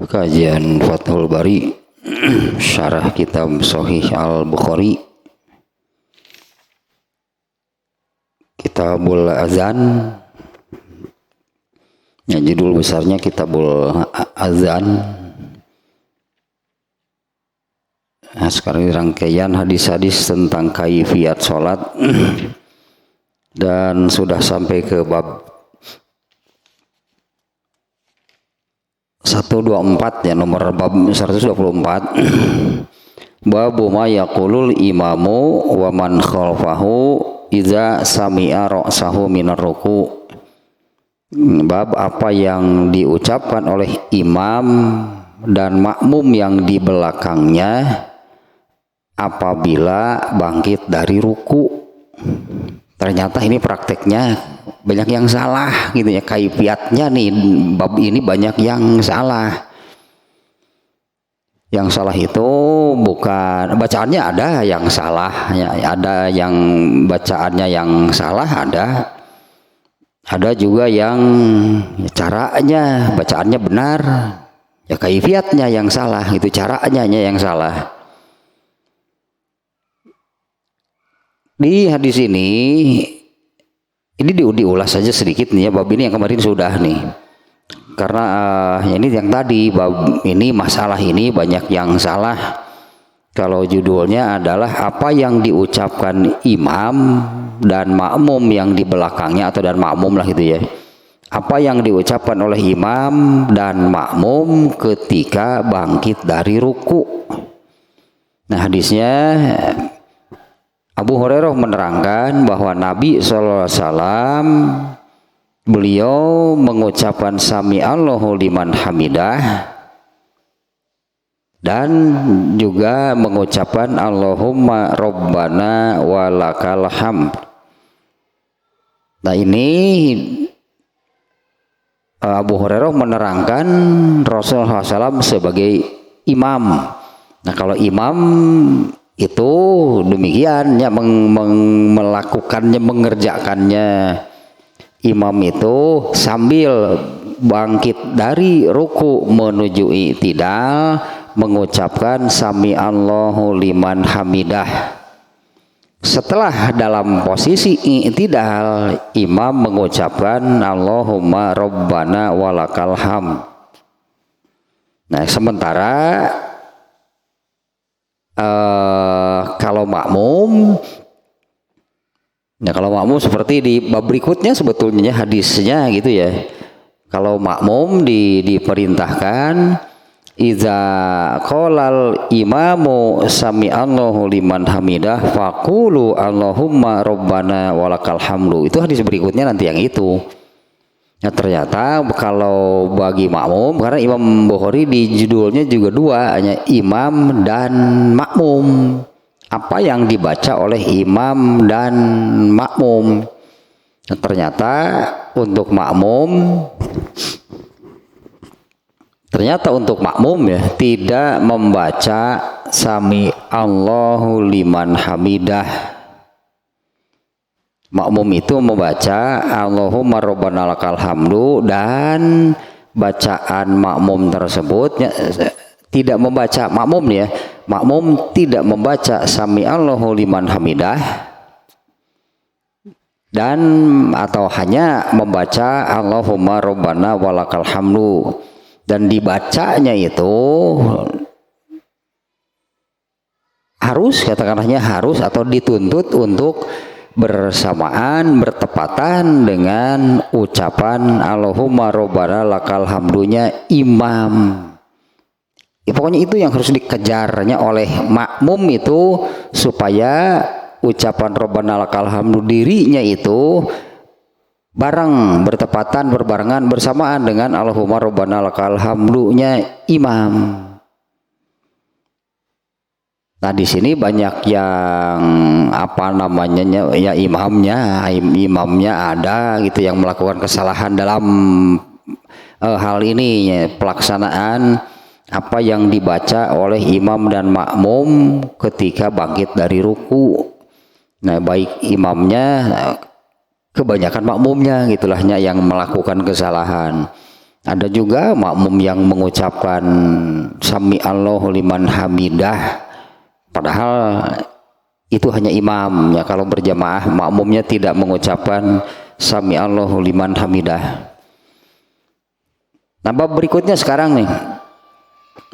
Kajian Fathul Bari Syarah Kitab Sahih Al-Bukhari, Kitabul Azan. Ya, judul besarnya Kitabul Azan. Nah, sekarang ini rangkaian hadis-hadis tentang kaifiyat sholat dan sudah sampai ke bab 124 ya, nomor bab 124. Babu ma yaqulul imamu wa man khalfahu idza sami'a ra'sahu minar ruku. Bab apa yang diucapkan oleh imam dan makmum yang di belakangnya apabila bangkit dari ruku. Ternyata ini prakteknya banyak yang salah gitu ya, kaifiatnya nih bab ini banyak yang salah. Yang salah itu bukan bacaannya, ada yang salah ya, ada yang bacaannya yang salah, ada juga yang caranya bacaannya benar ya, kaifiatnya yang salah itu, caranya yang salah. Di hadis ini diulas saja sedikit nih ya, bab ini yang kemarin sudah nih, karena ini yang tadi bab ini, masalah ini banyak yang salah. Kalau judulnya adalah apa yang diucapkan imam dan makmum yang di belakangnya, atau dan makmum lah gitu ya, apa yang diucapkan oleh imam dan makmum ketika bangkit dari ruku. Nah, hadisnya Abu Hurairah menerangkan bahwa Nabi SAW beliau mengucapkan sami Allahu liman hamidah dan juga mengucapkan Allahumma rabbana walakal hamd. Nah, ini Abu Hurairah menerangkan Rasulullah SAW sebagai imam. Nah, kalau imam itu demikian ya, melakukannya, mengerjakannya. Imam itu sambil bangkit dari ruku menuju i'tidal mengucapkan sami Allahu liman hamidah. Setelah dalam posisi i'tidal, imam mengucapkan Allahumma rabbana walakal hamd. Nah, sementara kalau makmum, ya kalau makmum seperti di bab berikutnya sebetulnya hadisnya gitu ya. Kalau makmum diperintahkan iza qalal imamu sami Allahu liman hamidah faqulu Allahumma rabbana walakal hamdu. Itu hadis berikutnya nanti yang itu. Nah, ternyata kalau bagi makmum, karena Imam Bukhari di judulnya juga dua, hanya imam dan makmum. Apa yang dibaca oleh imam dan makmum. Nah, ternyata untuk makmum ya, tidak membaca sami Allahu liman hamidah. Makmum itu membaca Allahumma rabbana lakal hamdu, dan bacaan makmum tersebut ya, tidak membaca makmum ya. Makmum tidak membaca sami Allahu liman hamidah dan atau hanya membaca Allahumma rabbana walakal hamdu, dan dibacanya itu harus, katakanlahnya harus atau dituntut untuk bersamaan, bertepatan dengan ucapan Allahumma rabbana lakal hamdunya imam. Ya, pokoknya itu yang harus dikejarnya oleh makmum itu, supaya ucapan rabbana lakal hamdu dirinya itu bertepatan, berbarengan, bersamaan dengan Allahumma rabbana lakal hamdunya imam. Nah, di sini banyak yang apa namanya ya, imamnya ada gitu yang melakukan kesalahan dalam hal ini ya, pelaksanaan apa yang dibaca oleh imam dan makmum ketika bangkit dari ruku. Nah, baik imamnya, kebanyakan makmumnya gitulahnya yang melakukan kesalahan. Ada juga makmum yang mengucapkan sami Allahu liman hamidah, padahal itu hanya imam ya. Kalau berjamaah makmumnya tidak mengucapkan sami Allahu liman hamidah. Nah, bab berikutnya sekarang nih,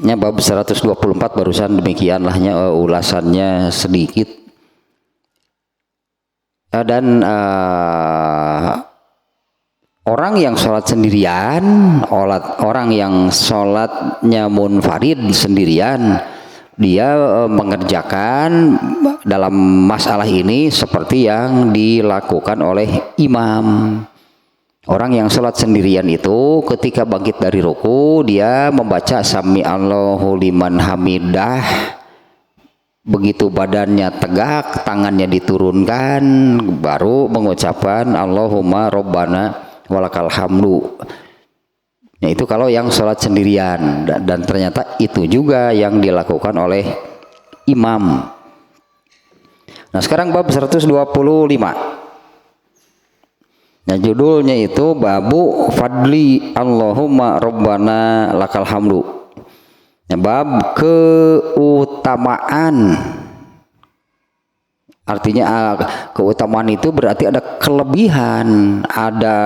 ya bab 124 barusan demikianlahnya ulasannya sedikit. Dan orang yang sholat sendirian, orang yang sholatnya munfarid sendirian, dia mengerjakan dalam masalah ini seperti yang dilakukan oleh imam. Orang yang sholat sendirian itu ketika bangkit dari ruku, dia membaca sami Allahu liman hamidah. Begitu badannya tegak, tangannya diturunkan, baru mengucapkan Allahumma Rabbana walakal hamdu. Ya, itu kalau yang sholat sendirian, dan ternyata itu juga yang dilakukan oleh imam. Nah, sekarang bab 125. Nah, judulnya itu babu fadli Allahumma Rabbana lakal hamdu. Nah, bab keutamaan. Artinya keutamaan itu berarti ada kelebihan, ada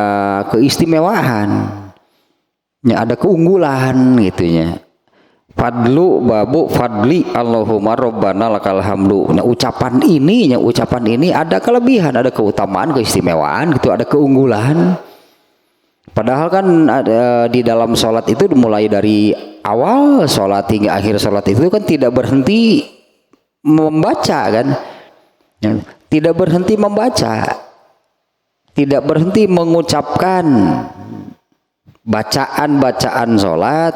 keistimewaan, ya, ada keunggulan gitunya. Fadlu babu fadli Allahumma Rabbana lakal hamdu. Nah, ucapan ini ada kelebihan, ada keutamaan, keistimewaan gitu, ada keunggulan. Padahal kan di dalam sholat itu mulai dari awal sholat hingga akhir sholat itu kan tidak berhenti membaca kan. Tidak berhenti membaca, tidak berhenti mengucapkan bacaan-bacaan sholat,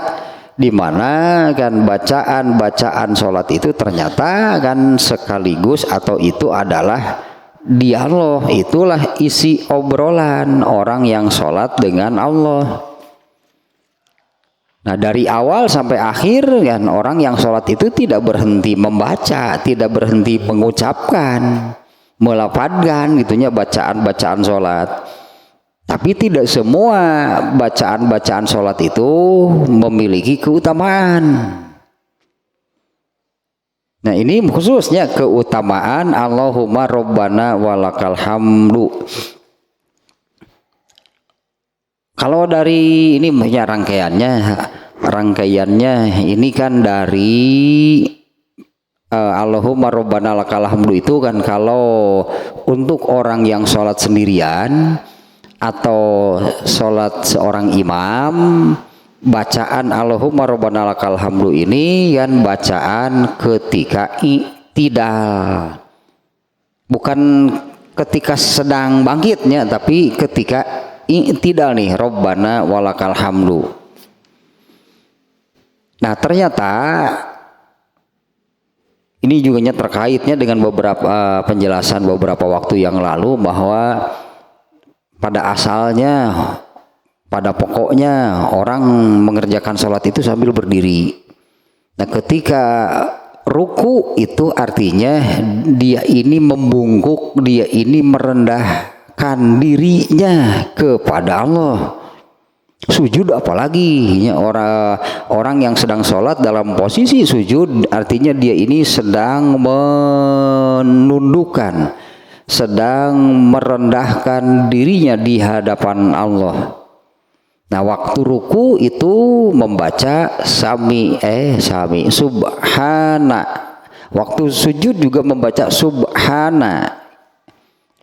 di mana kan bacaan-bacaan sholat itu ternyata kan sekaligus atau itu adalah dialog, itulah isi obrolan orang yang sholat dengan Allah. Nah, dari awal sampai akhir kan orang yang sholat itu tidak berhenti membaca, tidak berhenti mengucapkan, melafadzkan gitunya bacaan-bacaan sholat. Tapi tidak semua bacaan-bacaan sholat itu memiliki keutamaan. Nah, ini khususnya keutamaan Allahumma Rabbana walakal hamdu. Kalau dari ini punya rangkaiannya ini kan dari Allahumma Rabbana lakal hamdu itu kan kalau untuk orang yang sholat sendirian atau sholat seorang imam, bacaan Allahumma Rabbana lakal hamdu ini kan bacaan ketika i'tidal, bukan ketika sedang bangkitnya, tapi ketika i'tidal nih, Rabbana walakal hamdu. Nah, ternyata ini juga terkaitnya dengan beberapa penjelasan beberapa waktu yang lalu, bahwa pada asalnya, pada pokoknya orang mengerjakan sholat itu sambil berdiri. Nah, ketika ruku itu artinya dia ini membungkuk, dia ini merendahkan dirinya kepada Allah. Sujud apalagi ya, orang yang sedang sholat dalam posisi sujud artinya dia ini sedang menundukkan, sedang merendahkan dirinya di hadapan Allah. Nah, waktu ruku itu membaca sami subhana. Waktu sujud juga membaca subhana.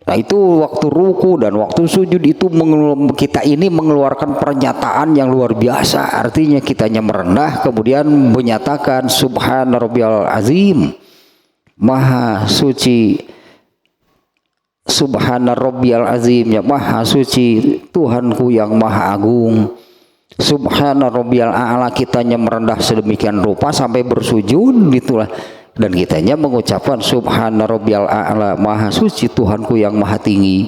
Nah, itu waktu ruku dan waktu sujud itu kita ini mengeluarkan pernyataan yang luar biasa. Artinya kitanya merendah kemudian menyatakan subhana rabbiyal azim, maha suci, subhana rabbiyal azim, ya maha suci Tuhanku yang maha agung. Subhana rabbiyal a'la, kitanya merendah sedemikian rupa sampai bersujud itulah. Dan kitanya mengucapkan subhana rabbiyal a'la, maha suci Tuhanku yang maha tinggi.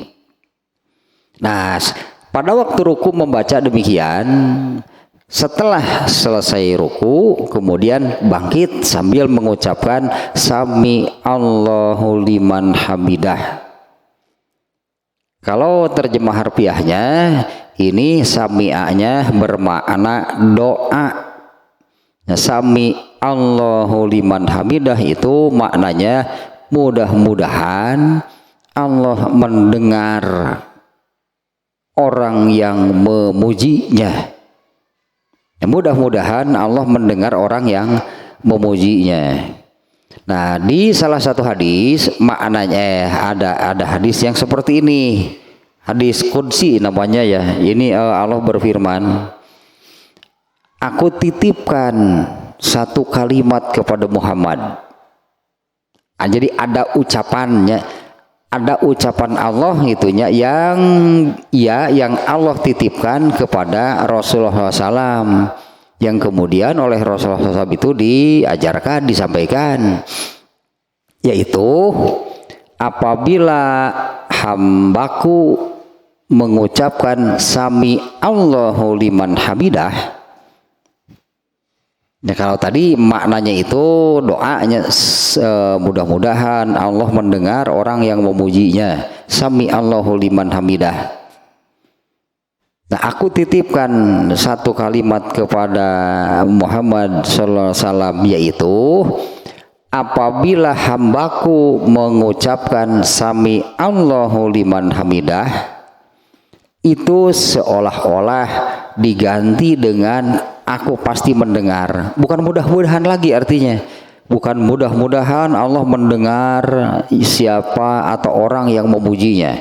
Nah, pada waktu ruku membaca demikian, setelah selesai ruku kemudian bangkit sambil mengucapkan sami Allahu liman hamidah. Kalau terjemah harfiahnya ini sami'anya bermakna doa. Nah, sami Allahu liman hamidah itu maknanya mudah-mudahan Allah mendengar orang yang memujinya. Ya, mudah-mudahan Allah mendengar orang yang memujinya. Nah, di salah satu hadis maknanya ada hadis yang seperti ini. Hadis qudsi namanya ya. Ini Allah berfirman, aku titipkan satu kalimat kepada Muhammad. Nah, jadi ada ucapannya, ada ucapan Allah itunya yang Allah titipkan kepada Rasulullah SAW, yang kemudian oleh Rasulullah SAW itu diajarkan, disampaikan, yaitu apabila hambaku mengucapkan sami Allahu liman hamidah. Ya, kalau tadi maknanya itu doanya mudah-mudahan Allah mendengar orang yang memujinya, sami Allahu liman hamidah. Nah, aku titipkan satu kalimat kepada Muhammad sallallahu alaihi wasallam, yaitu apabila hambaku mengucapkan sami Allahu liman hamidah, itu seolah-olah diganti dengan aku pasti mendengar. Bukan mudah-mudahan lagi artinya. Bukan mudah-mudahan Allah mendengar siapa atau orang yang memujinya.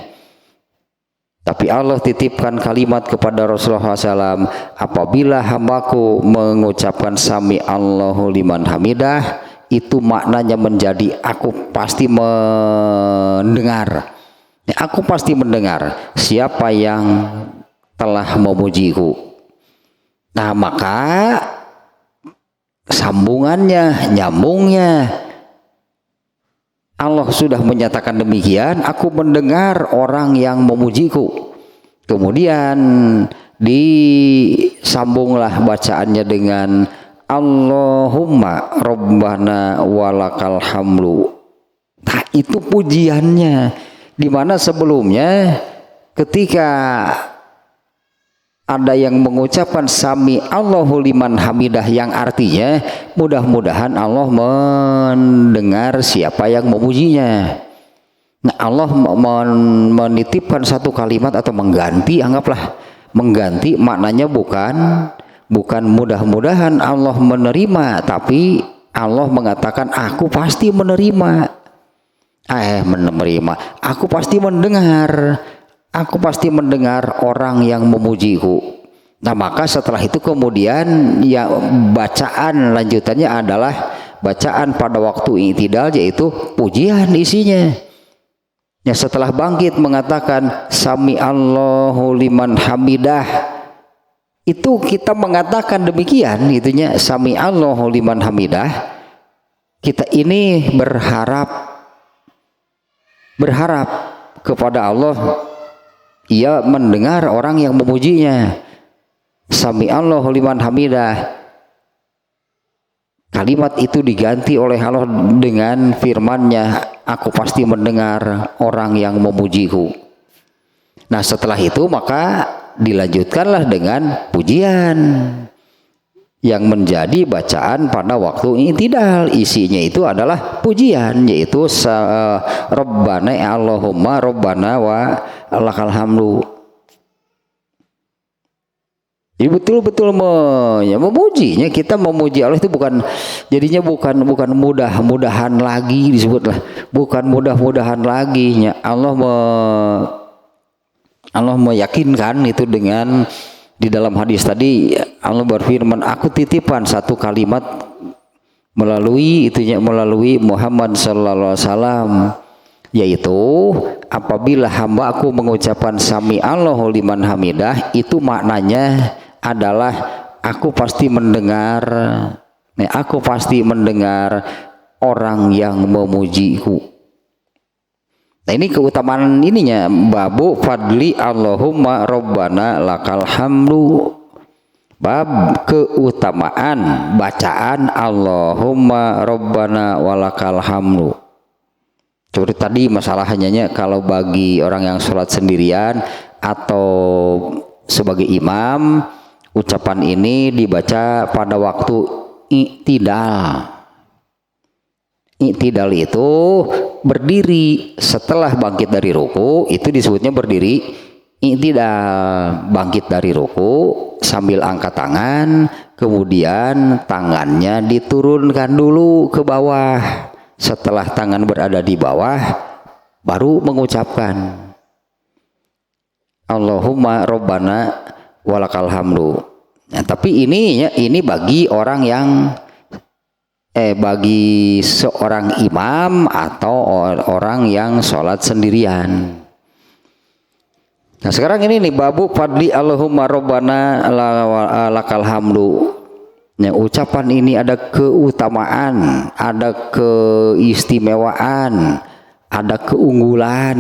Tapi Allah titipkan kalimat kepada Rasulullah SAW, apabila hambaku mengucapkan sami Allahu liman hamidah, itu maknanya menjadi aku pasti mendengar. Ya, aku pasti mendengar siapa yang telah memujiku. Nah, maka sambungannya, nyambungnya, Allah sudah menyatakan demikian, aku mendengar orang yang memujiku. Kemudian disambunglah bacaannya dengan Allahumma Rabbana walakal hamlu. Nah, itu pujiannya, dimana sebelumnya ketika ada yang mengucapkan sami Allahu liman hamidah, yang artinya mudah-mudahan Allah mendengar siapa yang memujinya. Nah, Allah menitipkan satu kalimat atau mengganti, anggaplah mengganti, maknanya bukan mudah-mudahan Allah menerima, tapi Allah mengatakan aku pasti menerima. Aku pasti mendengar. Aku pasti mendengar orang yang memujiku. Nah, maka setelah itu kemudian ya bacaan lanjutannya adalah bacaan pada waktu i'tidal, yaitu pujian isinya. Ya, setelah bangkit mengatakan sami Allahu liman hamidah, itu kita mengatakan demikian, itunya sami Allahu liman hamidah. Kita ini berharap kepada Allah, ia mendengar orang yang memujinya. Sami Allahu liman hamidah. Kalimat itu diganti oleh Allah dengan firman-Nya, aku pasti mendengar orang yang memujiku. Nah, setelah itu maka dilanjutkanlah dengan pujian yang menjadi bacaan pada waktu i'tidal. Isinya itu adalah pujian, yaitu Rabbana Allahumma Rabbana wa lakal hamdu. Jadi betul-betul memujinya, kita memuji Allah itu jadinya bukan mudah-mudahan lagi disebutlah, bukan mudah-mudahan lagi. Allah meyakinkan itu dengan di dalam hadis tadi Allah berfirman, aku titipkan satu kalimat melalui Muhammad sallallahu alaihi wasallam, yaitu apabila hamba aku mengucapkan sami Allahu liman hamidah, itu maknanya adalah aku pasti mendengar, aku pasti mendengar orang yang memujiku. Nah, ini keutamaan ininya, babu fadli Allahumma Rabbana lakal hamdu, bab keutamaan bacaan Allahumma Rabbana walakal hamdu. Seperti tadi masalahnya, kalau bagi orang yang sholat sendirian atau sebagai imam, ucapan ini dibaca pada waktu i'tidal. I'tidal itu berdiri setelah bangkit dari ruku, itu disebutnya berdiri i'tidal. Bangkit dari ruku sambil angkat tangan, kemudian tangannya diturunkan dulu ke bawah. Setelah tangan berada di bawah, baru mengucapkan Allahumma Rabbana walakal hamdu. Nah, tapi ini bagi orang yang bagi seorang imam atau orang yang sholat sendirian. Nah sekarang ini nih babu fadli Allahumma Rabbana lakal hamdu. Nah, ucapan ini ada keutamaan, ada keistimewaan, ada keunggulan.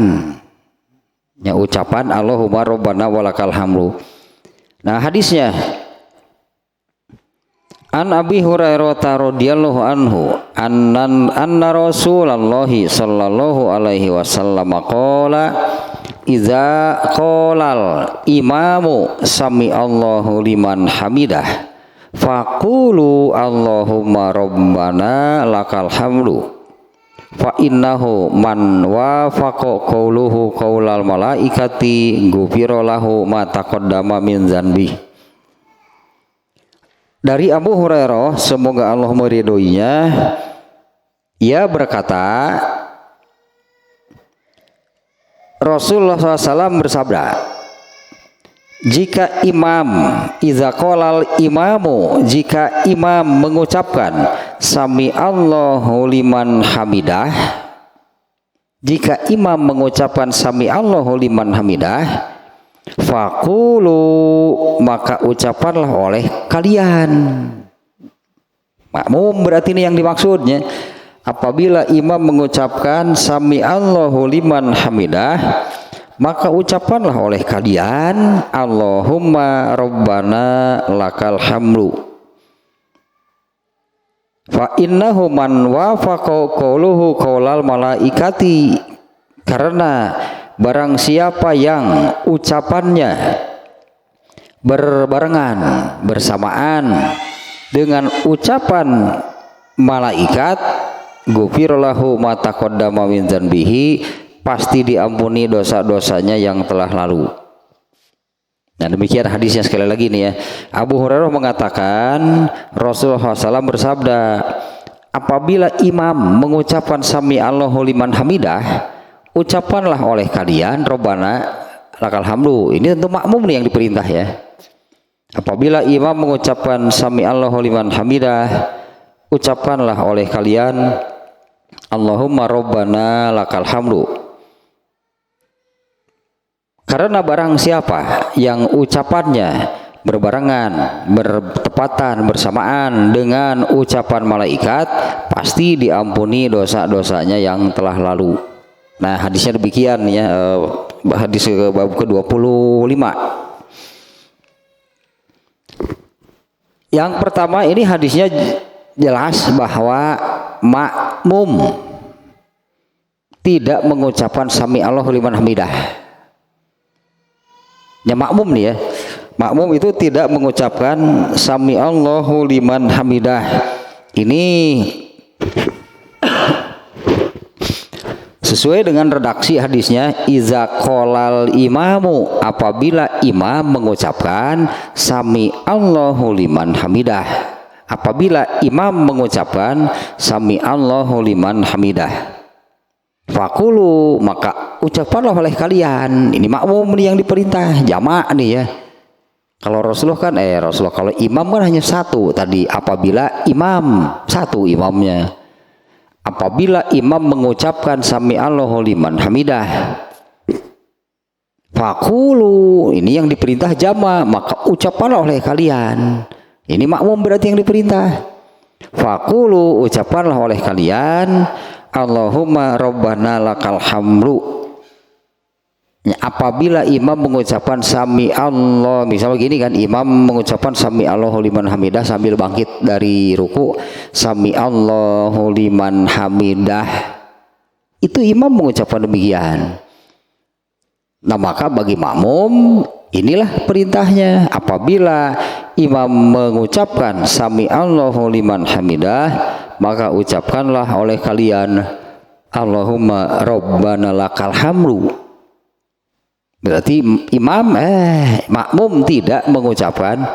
Ya, ucapan Allahumma Rabbana walakal hamdu. Nah hadisnya An Abi Hurairah radhiyallahu anhu anna Rasulullah sallallahu alaihi wasallam qala idza qalal imamu sami Allahu liman hamidah faqulu Allahumma Rabbana lakal hamdu fa innahu man wafaqa qauluhu qaulal malaikati ghufira lahu ma taqaddama min dzanbi. Dari Abu Hurairah, semoga Allah meridhoinya, ia berkata, Rasulullah SAW bersabda, jika imam, iza qolal imamu, jika imam mengucapkan sami Allahu liman hamidah, jika imam mengucapkan sami Allahu liman hamidah, fakulu maka ucapkanlah oleh kalian. Makmum berarti ini yang dimaksudnya. Apabila imam mengucapkan sami Allahu liman hamidah, maka ucapkanlah oleh kalian Allahumma Rabbana lakal hamdu. Fa innahu man wafaqa qauluhu qaulal malaikati, karena barang siapa yang ucapannya berbarengan, bersamaan dengan ucapan malaikat, ghufirallahu ma taqaddama min dzanbihi, pasti diampuni dosa-dosanya yang telah lalu. Nah demikian hadisnya sekali lagi nih ya. Abu Hurairah mengatakan Rasulullah SAW bersabda, apabila imam mengucapkan sami Allahu liman hamidah, ucapkanlah oleh kalian Rabbana lakal hamdu. Ini tentu makmum nih yang diperintah ya. Apabila imam mengucapkan sami Allahu liman hamidah, ucapkanlah oleh kalian Allahumma Rabbana lakal hamdu. Karena barang siapa yang ucapannya berbarengan, bertepatan, bersamaan dengan ucapan malaikat, pasti diampuni dosa-dosanya yang telah lalu. Nah hadisnya demikian ya, hadis bab ke-25. Yang pertama ini hadisnya jelas bahwa makmum tidak mengucapkan sami Allahu liman hamidah. Ya makmum nih ya, makmum itu tidak mengucapkan sami Allahu liman hamidah. Ini sesuai dengan redaksi hadisnya, iza qolal imamu, apabila imam mengucapkan sami Allahu liman hamidah, apabila imam mengucapkan sami Allahu liman hamidah, fakulu maka ucapkanlah oleh kalian. Ini makmum nih yang diperintah, jamak nih ya. Kalau Rasulullah kan kalau imam kan hanya satu tadi, apabila imam satu imamnya. Apabila imam mengucapkan sami Allahu liman hamidah, fakulu, ini yang diperintah jama, maka ucapkanlah oleh kalian. Ini makmum berarti yang diperintah. Fakulu, ucapkanlah oleh kalian Allahumma Rabbana lakal hamdu. Apabila imam mengucapkan sami Allah, misalnya begini kan, imam mengucapkan sami Allahu liman hamidah sambil bangkit dari ruku, sami Allahu liman hamidah, itu imam mengucapkan demikian. Nah maka bagi makmum Inilah perintahnya, apabila imam mengucapkan sami Allahu liman hamidah, maka ucapkanlah oleh kalian Allahumma rabbana lakal hamdu. Berarti imam makmum tidak mengucapkan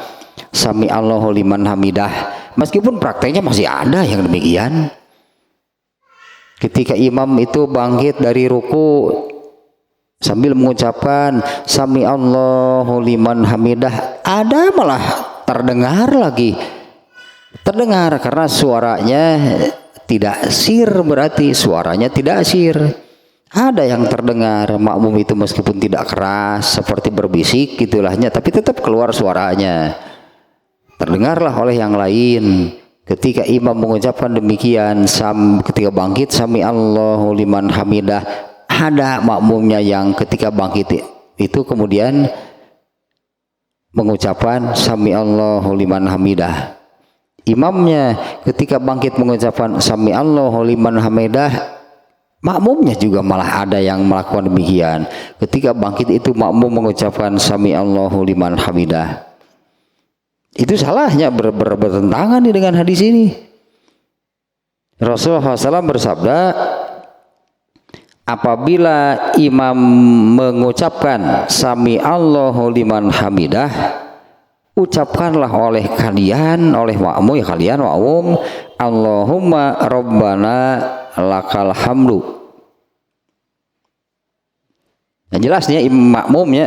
sami Allahu liman hamidah, meskipun prakteknya masih ada yang demikian. Ketika imam itu bangkit dari ruku sambil mengucapkan sami Allahu liman hamidah, ada malah terdengar karena suaranya tidak sir, berarti suaranya tidak sir. Ada yang terdengar makmum itu meskipun tidak keras seperti berbisik gitulahnya, tapi tetap keluar suaranya, terdengarlah oleh yang lain. Ketika imam mengucapkan demikian, ketika bangkit sami Allahu liman hamidah, ada makmumnya yang ketika bangkit itu kemudian mengucapkan sami Allahu liman hamidah. Imamnya ketika bangkit mengucapkan sami Allahu liman hamidah, makmumnya juga malah ada yang melakukan demikian. Ketika bangkit itu makmum mengucapkan sami Allahu liman hamidah. Itu salahnya, bertentangan dengan hadis ini. Rasulullah SAW bersabda, apabila imam mengucapkan sami Allahu liman hamidah, ucapkanlah oleh kalian, oleh makmum, kalian makmum, Allahumma rabbana lakal hamdu. Yang jelasnya makmumnya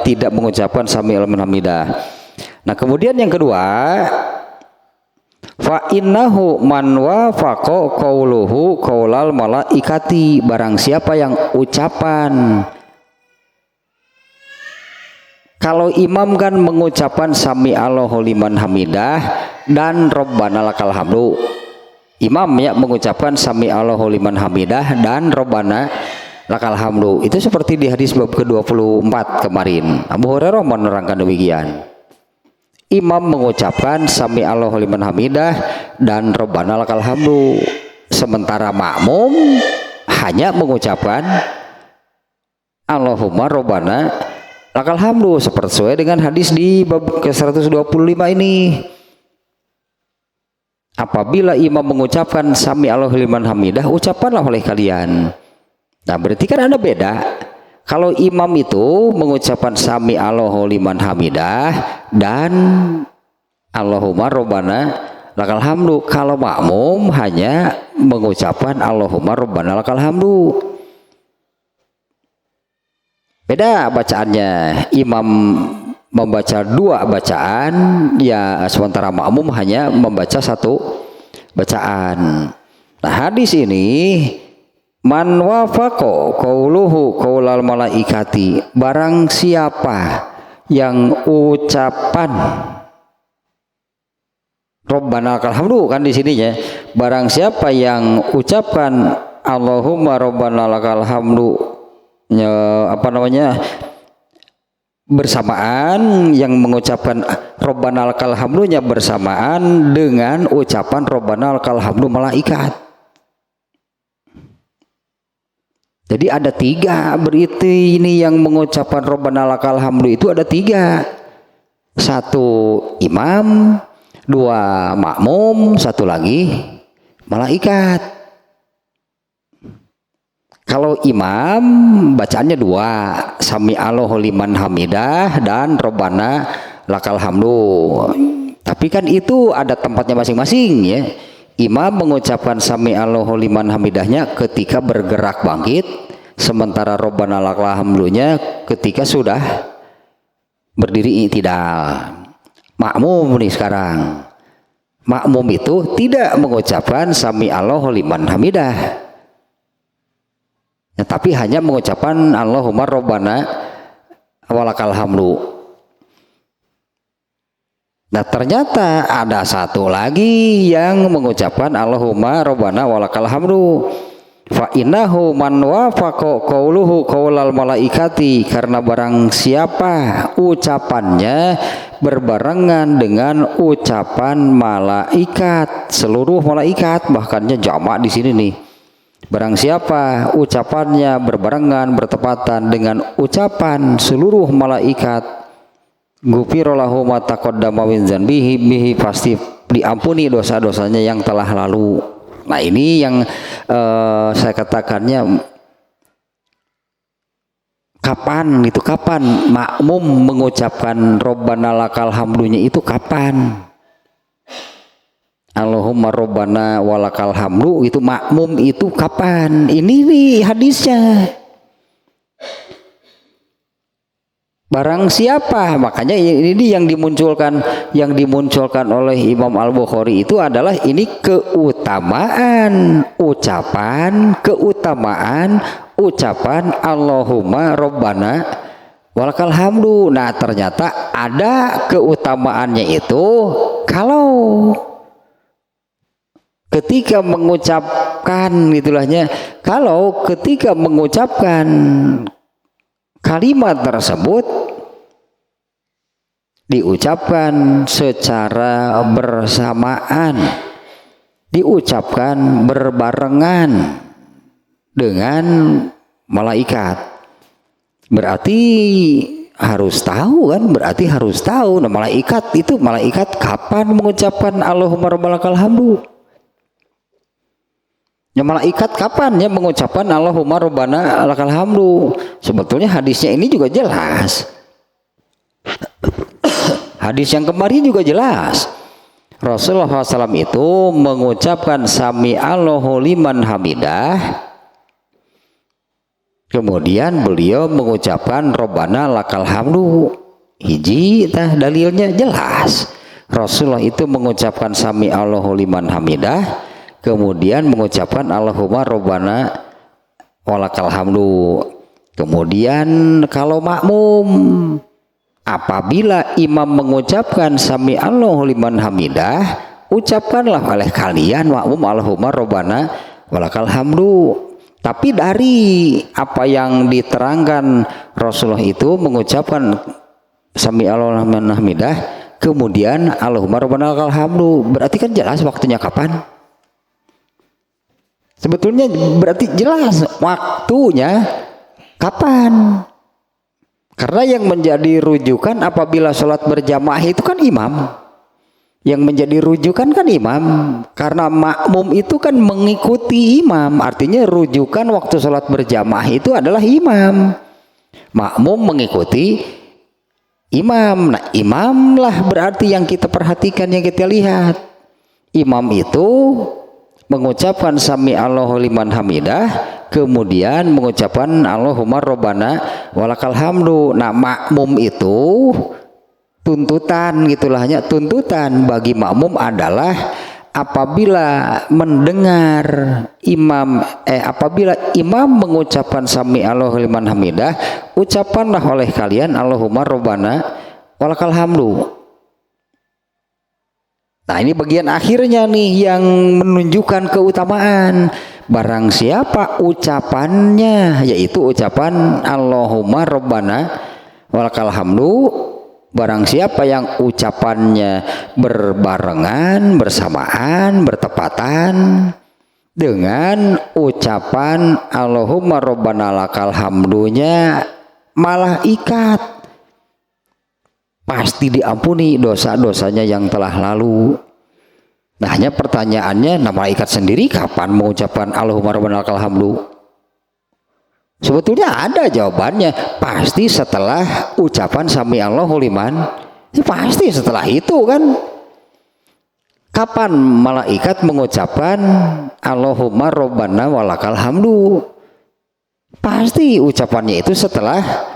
tidak mengucapkan sami Allahu liman hamidah. Nah, kemudian yang kedua, fa innahu man wafaqa qauluhu qaulal malaikati, barang siapa yang ucapan, kalau imam kan mengucapkan sami Allahu liman hamidah dan rabbana lakal hamdu, imam ya mengucapkan sami Allahu liman hamidah dan rabbana lakal hamdu, itu seperti di hadis bab ke-24 kemarin Abu Hurairah menerangkan demikian. Imam mengucapkan sami Allahu liman hamidah dan rabbana lakal hamdu, sementara makmum hanya mengucapkan Allahumma rabbana lakal hamdu, sesuai dengan hadis di bab ke-125 ini. Apabila imam mengucapkan sami Allahu liman hamidah, ucapkanlah oleh kalian. Nah, berarti kan ada beda. Kalau imam itu mengucapkan sami Allahu liman hamidah dan Allahumma rabbana lakal hamdu, kalau makmum hanya mengucapkan Allahumma rabbana lakal hamdu. Beda bacaannya, imam membaca dua bacaan ya, sementara makmum hanya membaca satu bacaan. Nah, hadis ini man wafaqa qauluhu qaulal malaikati, barang siapa yang ucapan rabbana lakal hamdu, kan di sininya barang siapa yang ucapkan Allahumma rabbana lakal hamdu bersamaan, yang mengucapkan rabbana lakal hamdunya bersamaan dengan ucapan rabbana lakal hamdu malaikat. Jadi ada tiga berarti ini yang mengucapkan rabbana lakal hamdu itu ada tiga. Satu imam, dua makmum, satu lagi malaikat. Kalau imam bacaannya dua, sami Allahu liman hamidah dan rabbana lakal hamdu. Tapi kan itu ada tempatnya masing-masing ya. Imam mengucapkan sami Allahu liman hamidahnya ketika bergerak bangkit, sementara rabbana lakal hamdunya ketika sudah berdiri i'tidal. Makmum nih sekarang, makmum itu tidak mengucapkan sami Allahu liman hamidah ya, tapi hanya mengucapkan Allahumma rabbana walakal hamdu. Nah, ternyata ada satu lagi yang mengucapkan Allahumma rabbana walakal hamdu. Fa innahu man wafaqa qauluhu qaulal malaikati, karena barang siapa ucapannya berbarengan dengan ucapan malaikat, seluruh malaikat, bahkannya jamak di sini nih. Barang siapa ucapannya berbarengan bertepatan dengan ucapan seluruh malaikat, Ghufira lahu ma taqaddama min dzanbihi, pasti diampuni dosa-dosanya yang telah lalu. Nah ini yang saya katakannya kapan gitu, kapan makmum mengucapkan Rabbana lakal hamdunya itu kapan? Allahumma Rabbana walakal hamdu itu makmum itu kapan? Ini nih hadisnya. Barang siapa, makanya ini yang dimunculkan oleh Imam Al-Bukhari itu adalah ini keutamaan ucapan Allahumma Rabbana walakal hamdu. Nah ternyata ada keutamaannya itu kalau ketika mengucapkan gitulahnya, kalau ketika mengucapkan kalimat tersebut diucapkan secara bersamaan, diucapkan berbarengan dengan malaikat, berarti harus tahu kan, nah malaikat kapan mengucapkan Allahumma rabbal hamdu. Ya malaikat kapan ya mengucapkan Allahumma rabbana lakal hamdu. Sebetulnya hadisnya ini juga jelas. Hadis yang kemarin juga jelas. Rasulullah SAW itu mengucapkan sami Allahu liman hamidah. Kemudian beliau mengucapkan Rabbana lakal hamdu. Hiji tah dalilnya jelas. Rasulullah itu mengucapkan sami Allahu liman hamidah. Kemudian mengucapkan Allahumma Rabbana walakal hamdu. Kemudian kalau makmum, apabila imam mengucapkan sami Allahu liman hamidah, ucapkanlah oleh kalian makmum Allahumma Rabbana walakal hamdu. Tapi dari apa yang diterangkan Rasulullah itu mengucapkan sami Allahu liman hamidah, kemudian Allahumma Rabbana walakal hamdu, berarti kan jelas waktunya kapan? Sebetulnya berarti jelas waktunya kapan. Karena yang menjadi rujukan apabila sholat berjamaah itu kan imam. Yang menjadi rujukan kan imam. Karena makmum itu kan mengikuti imam. Artinya rujukan waktu sholat berjamaah itu adalah imam. Makmum mengikuti imam. Nah imamlah berarti yang kita perhatikan, yang kita lihat. Imam itu mengucapkan sami Allahu liman hamidah, kemudian mengucapkan Allahumma Rabbana walakal hamdu. Nah makmum itu tuntutan gitulah, hanya tuntutan bagi makmum adalah apabila mendengar apabila imam mengucapkan sami Allahu liman hamidah, ucapanlah oleh kalian Allahumma Rabbana walakal hamdu. Nah ini bagian akhirnya nih yang menunjukkan keutamaan. Barang siapa ucapannya yaitu ucapan Allahumma Rabbana walakal hamdu, barang siapa yang ucapannya berbarengan, bersamaan, bertepatan dengan ucapan Allahumma Rabbana lakal hamdunya malaikat, pasti diampuni dosa-dosanya yang telah lalu. Nah hanya pertanyaannya, nah malaikat sendiri kapan mengucapkan Allahumma Rabbana lakal hamdu? Sebetulnya ada jawabannya, pasti setelah ucapan sami Allahu liman, pasti setelah itu kan. Kapan malaikat mengucapkan Allahumma Rabbana walakal hamdu? Pasti ucapannya itu setelah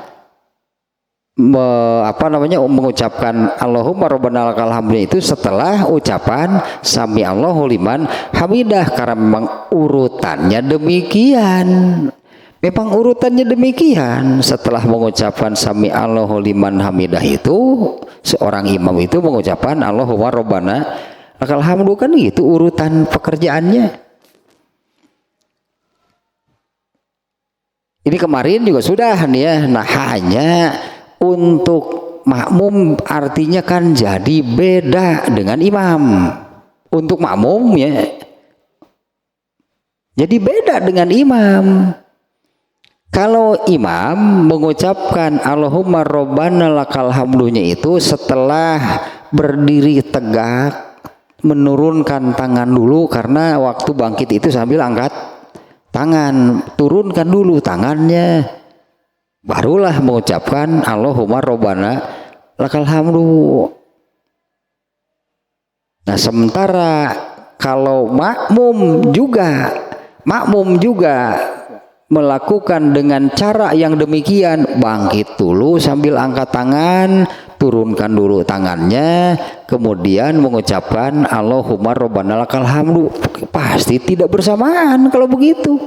mengucapkan Allahumma Rabbana lakal hamdu itu setelah ucapan sami Allahu liman hamidah. Karena memang urutannya demikian. Setelah mengucapkan sami Allahu liman hamidah itu seorang imam itu mengucapkan Allahumma Rabbana lakal hamdu, kan gitu urutan pekerjaannya. Ini kemarin juga sudah nih ya. Nah hanya untuk makmum artinya kan jadi beda dengan imam. Untuk makmum ya jadi beda dengan imam. Kalau imam mengucapkan Allahumma Rabbana lakal hamdunya itu setelah berdiri tegak, menurunkan tangan dulu, karena waktu bangkit itu sambil angkat tangan, turunkan dulu tangannya, barulah mengucapkan Allahumma Rabbana lakal hamdu. Nah, sementara kalau makmum juga melakukan dengan cara yang demikian, bangkit dulu sambil angkat tangan, turunkan dulu tangannya, kemudian mengucapkan Allahumma Rabbana lakal hamdu. Pasti tidak bersamaan kalau begitu.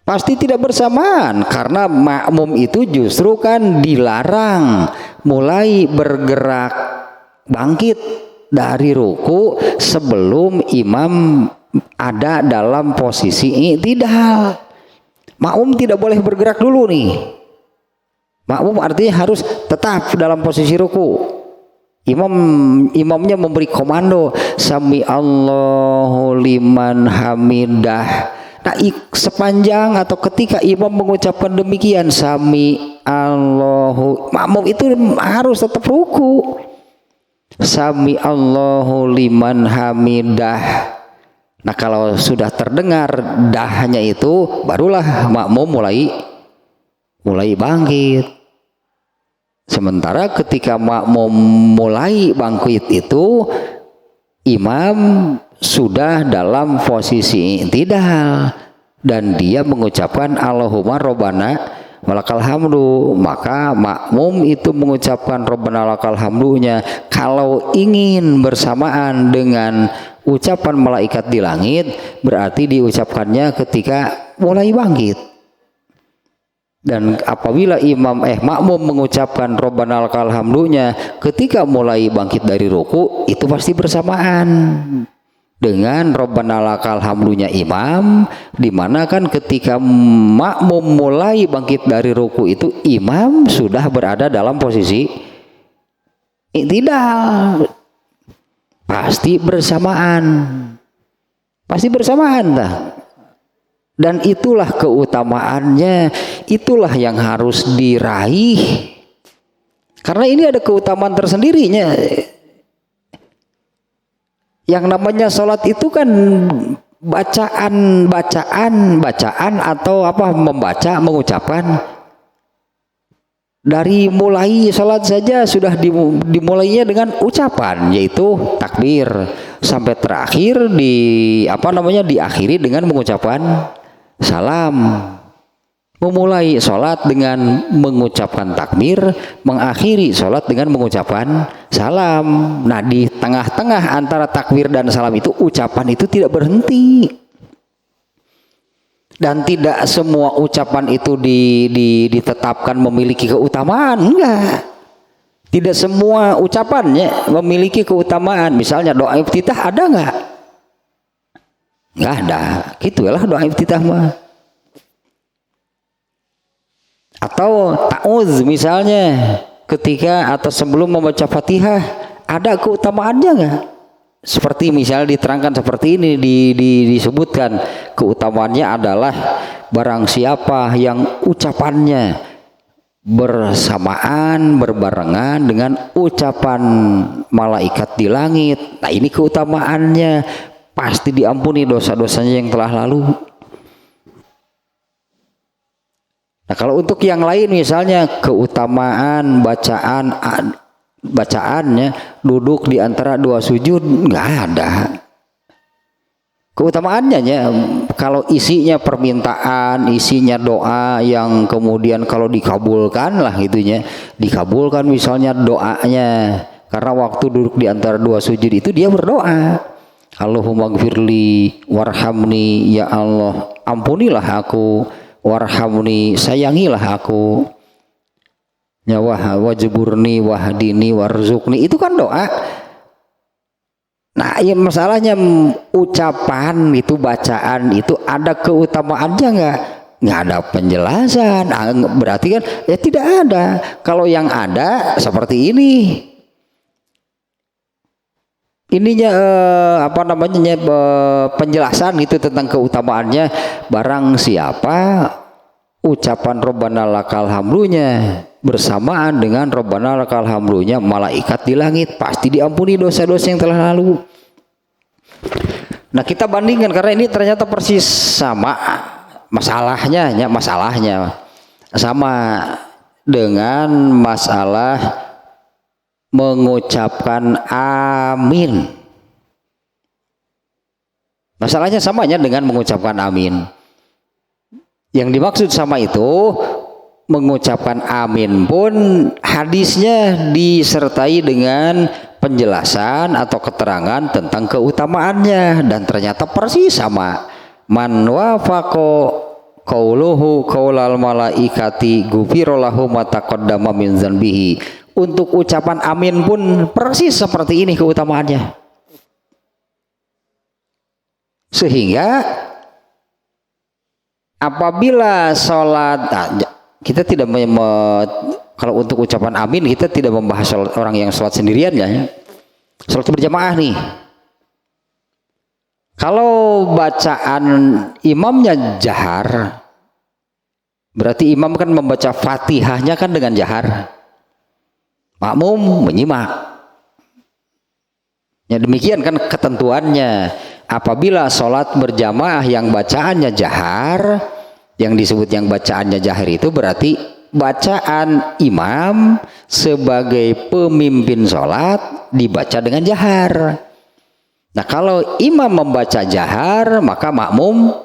Pasti tidak bersamaan, karena makmum itu justru kan dilarang mulai bergerak bangkit dari ruku sebelum imam ada dalam posisi i'tidal. Makmum tidak boleh bergerak dulu nih. Makmum artinya harus tetap dalam posisi ruku. Imamnya memberi komando sami Allahu liman hamidah. Nah, sepanjang atau ketika imam mengucapkan demikian sami Allahu, makmum itu harus tetap ruku. Sami Allahu liman hamidah. Nah, kalau sudah terdengar dahnya itu, barulah makmum mulai bangkit. Sementara ketika makmum mulai bangkit itu, imam sudah dalam posisi i'tidal dan dia mengucapkan Allahumma Rabbana walakal hamdu, maka makmum itu mengucapkan Rabbana lakal hamdunya kalau ingin bersamaan dengan ucapan malaikat di langit, berarti diucapkannya ketika mulai bangkit. Dan apabila makmum mengucapkan Rabbana lakal hamdunya ketika mulai bangkit dari ruku, itu pasti bersamaan dengan Rabbana lakal hamdunya imam, dimana kan ketika makmum mulai bangkit dari ruku itu imam sudah berada dalam posisi i'tidal. Pasti bersamaan dah. Dan itulah keutamaannya, itulah yang harus diraih, karena ini ada keutamaan tersendirinya. Yang namanya sholat itu kan bacaan atau mengucapkan. Dari mulai sholat saja sudah dimulainya dengan ucapan, yaitu takbir, sampai terakhir diakhiri dengan mengucapkan salam. Memulai sholat dengan mengucapkan takbir, mengakhiri sholat dengan mengucapkan salam. Nah, di tengah-tengah antara takbir dan salam itu ucapan itu tidak berhenti. Dan tidak semua ucapan itu ditetapkan memiliki keutamaan, enggak. Tidak semua ucapannya memiliki keutamaan. Misalnya doa iftitah ada enggak? Enggak ada. Gitulah doa iftitah mah. Atau ta'udz misalnya ketika atau sebelum membaca Fatihah, ada keutamaannya enggak? Seperti misalnya diterangkan seperti ini, disebutkan keutamaannya adalah barang siapa yang ucapannya berbarengan dengan ucapan malaikat di langit. Nah, ini keutamaannya, pasti diampuni dosa-dosanya yang telah lalu. Nah, kalau untuk yang lain misalnya keutamaan bacaannya duduk di antara dua sujud, nggak ada keutamaannya ya. Kalau isinya permintaan, isinya doa yang kemudian kalau dikabulkan lah gitunya, dikabulkan misalnya doanya, karena waktu duduk di antara dua sujud itu dia berdoa Allahumma gfirli warhamni, ya Allah ampunilah aku, warhamni sayangilah aku, ya wajburni wahdini warzukni, itu kan doa. Nah, ya masalahnya ucapan itu, bacaan itu ada keutamaannya nggak ada penjelasan. Berarti kan ya tidak ada. Kalau yang ada seperti ininya penjelasan itu tentang keutamaannya. Barang siapa ucapan Rabbana lakal hamdunya bersamaan dengan Rabbana lakal hamdunya malaikat di langit, pasti diampuni dosa-dosa yang telah lalu. Nah kita bandingkan karena ini ternyata persis sama masalahnya sama dengan masalah mengucapkan amin. Masalahnya samanya dengan mengucapkan amin. Yang dimaksud sama itu mengucapkan amin pun hadisnya disertai dengan penjelasan atau keterangan tentang keutamaannya dan ternyata persis sama. Man wafaqo qauluhu qaulal malaikati ghufira lahu ma taqaddama min dzanbihi. Untuk ucapan amin pun persis seperti ini keutamaannya. Sehingga apabila sholat, kita tidak kalau untuk ucapan amin kita tidak membahas sholat orang yang sholat sendirian ya. Sholat berjamaah nih. Kalau bacaan imamnya jahar, berarti imam kan membaca fatihahnya kan dengan jahar. Makmum menyimak. Ya demikian kan ketentuannya. Apabila sholat berjamaah yang bacaannya jahar, yang disebut yang bacaannya jahar itu berarti bacaan imam sebagai pemimpin sholat dibaca dengan jahar. Nah kalau imam membaca jahar maka makmum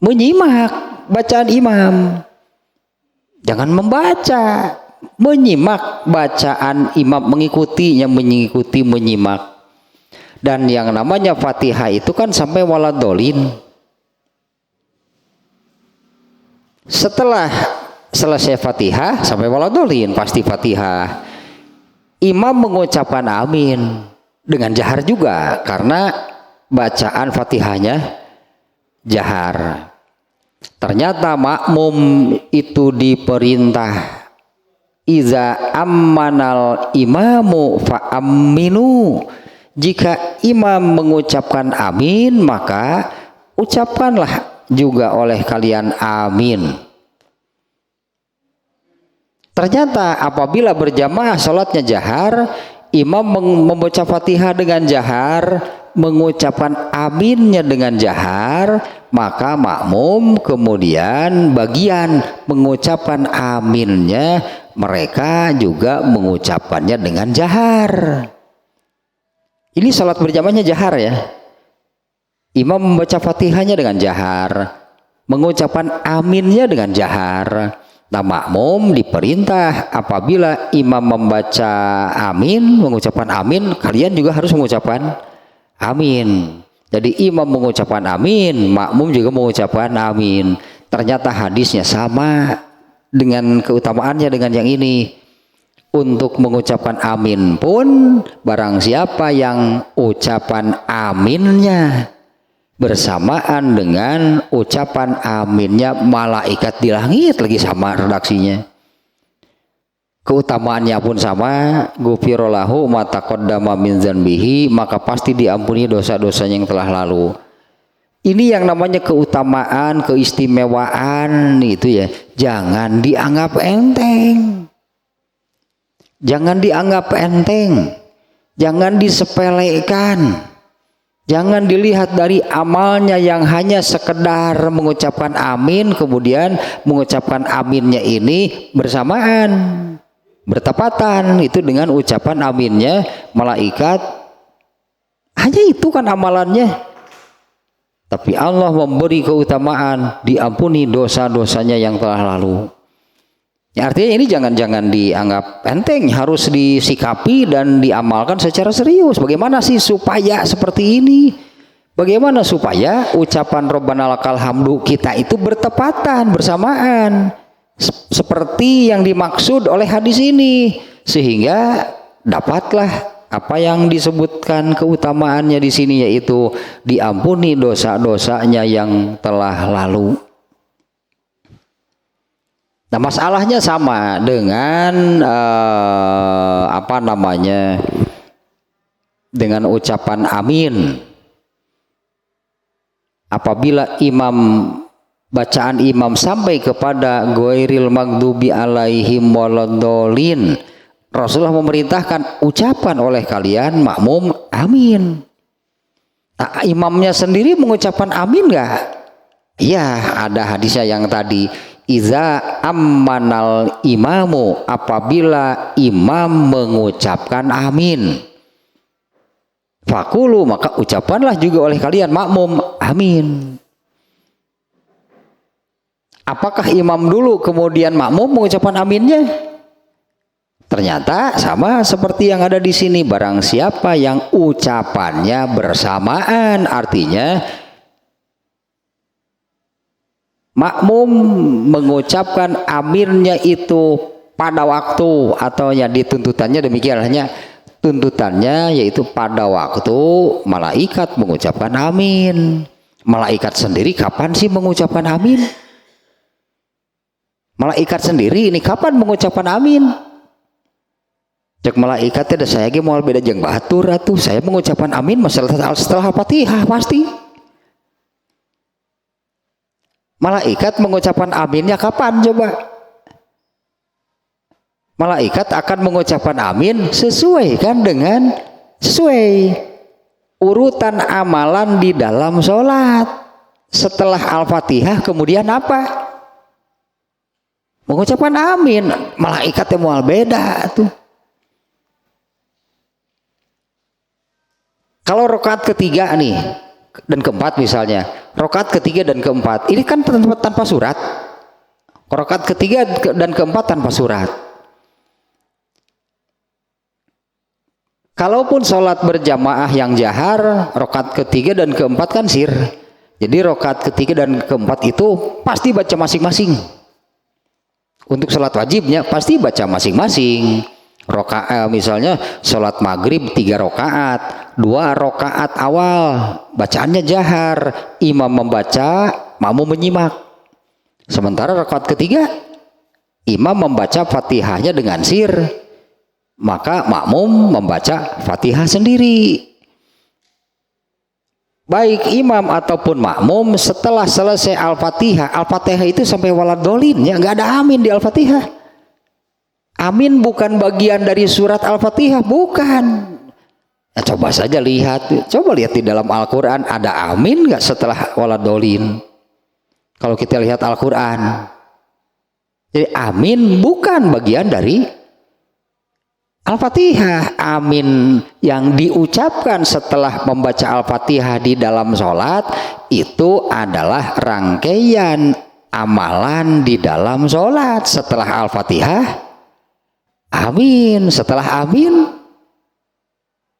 menyimak bacaan imam. Jangan membaca, menyimak bacaan imam, mengikutinya, menyimak. Dan yang namanya Fatihah itu kan sampai waladolin. Setelah selesai Fatihah sampai waladolin pasti Fatihah. Imam mengucapkan amin dengan jahar juga karena bacaan Fatihahnya jahar. Ternyata makmum itu diperintah iza ammanal imamu fa aminu. Jika imam mengucapkan amin maka ucapkanlah juga oleh kalian amin. Ternyata apabila berjamaah sholatnya jahar, imam membaca Fatihah dengan jahar, mengucapkan aminnya dengan jahar, maka makmum kemudian bagian mengucapkan aminnya mereka juga mengucapkannya dengan jahar. Ini salat berjamaahnya jahar ya. Imam membaca Fatihahnya dengan jahar, mengucapkan aminnya dengan jahar. Nah makmum diperintah apabila imam membaca amin, mengucapkan amin, kalian juga harus mengucapkan amin. Jadi imam mengucapkan amin, makmum juga mengucapkan amin. Ternyata hadisnya sama dengan keutamaannya dengan yang ini. Untuk mengucapkan amin pun barang siapa yang ucapan aminnya bersamaan dengan ucapan aminnya malaikat di langit, lagi sama redaksinya, keutamaannya pun sama, ghufira lahu ma taqaddama min dzanbihi, maka pasti diampuni dosa-dosanya yang telah lalu. Ini yang namanya keutamaan, keistimewaan itu ya, jangan dianggap enteng. Jangan dianggap enteng, jangan disepelekan, jangan dilihat dari amalnya yang hanya sekedar mengucapkan amin, kemudian mengucapkan aminnya ini bersamaan, bertepatan itu dengan ucapan aminnya malaikat. Hanya itu kan amalannya. Tapi Allah memberi keutamaan, diampuni dosa-dosanya yang telah lalu. Ya, artinya ini jangan dianggap enteng, harus disikapi dan diamalkan secara serius. Bagaimana sih supaya seperti ini? Bagaimana supaya ucapan Rabbana lakal hamdu kita itu bertepatan, bersamaan seperti yang dimaksud oleh hadis ini, sehingga dapatlah apa yang disebutkan keutamaannya di sini, yaitu diampuni dosa-dosanya yang telah lalu. Nah masalahnya sama dengan dengan ucapan amin. Apabila imam bacaan imam sampai kepada ghairil maghdubi alaihim waladdallin, Rasulullah memerintahkan ucapan oleh kalian makmum amin. Nah, imamnya sendiri mengucapkan amin enggak? Ya, ada hadisnya yang tadi, iza ammanal imamu, apabila imam mengucapkan amin, fakulu, maka ucapanlah juga oleh kalian makmum amin. Apakah imam dulu kemudian makmum mengucapkan aminnya? Ternyata sama seperti yang ada di sini, barang siapa yang ucapannya bersamaan, artinya makmum mengucapkan aminnya itu pada waktu, atau ya dituntutannya demikian, hanya tuntutannya yaitu pada waktu malaikat mengucapkan amin. Malaikat sendiri kapan sih mengucapkan amin? Malaikat sendiri ini kapan mengucapkan amin? Cek malaikat ada saya ge moal beda jeung batur atuh, saya mengucapkan amin setelah Fatihah pasti. Malaikat mengucapkan aminnya kapan coba? Malaikat akan mengucapkan amin sesuai kan dengan sesuai urutan amalan di dalam sholat. Setelah Al-Fatihah kemudian apa? Mengucapkan amin. Malaikatnya mual beda tuh. Kalau rakaat ketiga nih dan keempat misalnya, rakaat ketiga dan keempat ini kan tanpa surat. Rakaat ketiga dan keempat tanpa surat. Kalaupun sholat berjamaah yang jahar, rakaat ketiga dan keempat kan sir. Jadi rakaat ketiga dan keempat itu pasti baca masing-masing. Untuk sholat wajibnya pasti baca masing-masing. Misalnya sholat maghrib 3 rakaat, 2 rakaat awal bacaannya jahar, imam membaca, makmum menyimak. Sementara rakaat ketiga imam membaca Fatihahnya dengan sir, maka makmum membaca Fatihah sendiri. Baik imam ataupun makmum setelah selesai Al-Fatihah, Al-Fatihah itu sampai waladolin ya, nggak ada amin di Al-Fatihah. Amin bukan bagian dari surat Al-Fatihah, bukan. Nah, coba saja lihat, coba lihat di dalam Al-Quran ada amin nggak setelah waladolin? Kalau kita lihat Al-Quran, jadi amin bukan bagian dari Al-Fatihah. Amin yang diucapkan setelah membaca Al-Fatihah di dalam sholat itu adalah rangkaian amalan di dalam sholat. Setelah Al-Fatihah amin, setelah amin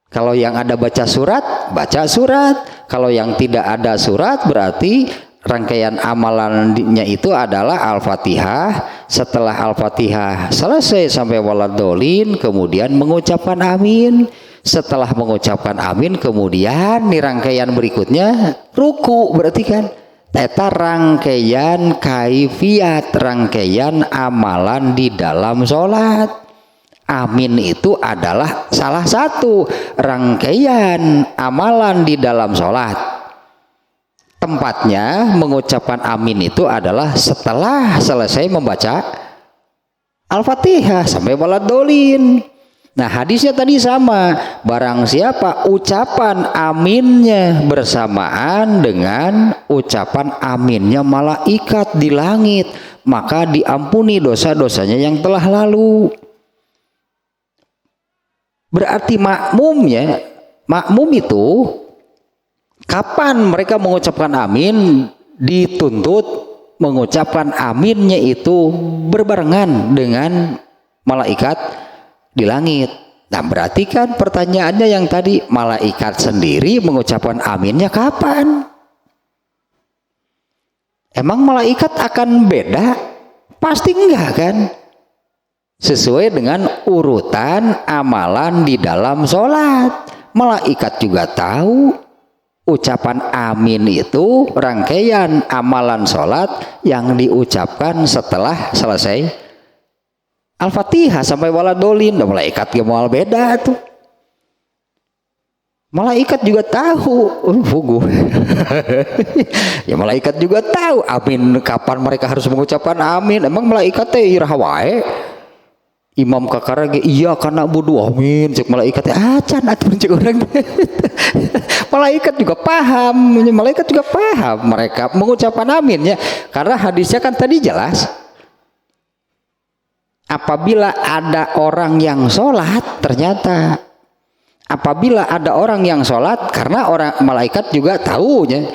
kalau yang ada baca surat, baca surat. Kalau yang tidak ada surat berarti rangkaian amalannya itu adalah Al-Fatihah. Setelah Al-Fatihah selesai sampai waladolin kemudian mengucapkan amin. Setelah mengucapkan amin kemudian di rangkaian berikutnya ruku, berarti kan eta rangkaian kaifiat, rangkaian amalan di dalam sholat. Amin itu adalah salah satu rangkaian amalan di dalam sholat. Tempatnya mengucapkan amin itu adalah setelah selesai membaca Al-Fatihah sampai waladolin. Nah hadisnya tadi sama, barang siapa ucapan aminnya bersamaan dengan ucapan aminnya malaikat di langit, maka diampuni dosa-dosanya yang telah lalu. Berarti makmum itu kapan mereka mengucapkan amin dituntut mengucapkan aminnya itu berbarengan dengan malaikat di langit. Nah berarti kan pertanyaannya yang tadi, malaikat sendiri mengucapkan aminnya kapan? Emang malaikat akan beda? Pasti enggak kan? Sesuai dengan urutan amalan di dalam sholat. Malaikat juga tahu ucapan amin itu rangkaian amalan sholat yang diucapkan setelah selesai Al-Fatihah sampai waladolin. Malaikat yang mau beda tuh. Malaikat juga tahu, fugu. Ya malaikat juga tahu amin kapan mereka harus mengucapkan amin. Emang malaikat teh iraha wae. Imam kakarage iya karena budu amin cek malaikat teh acan atuh cek urang. Malaikat juga paham, malaikat juga paham mereka mengucapkan amin ya. Karena hadisnya kan tadi jelas. Apabila ada orang yang sholat, ternyata apabila ada orang yang sholat, karena orang malaikat juga tahunya,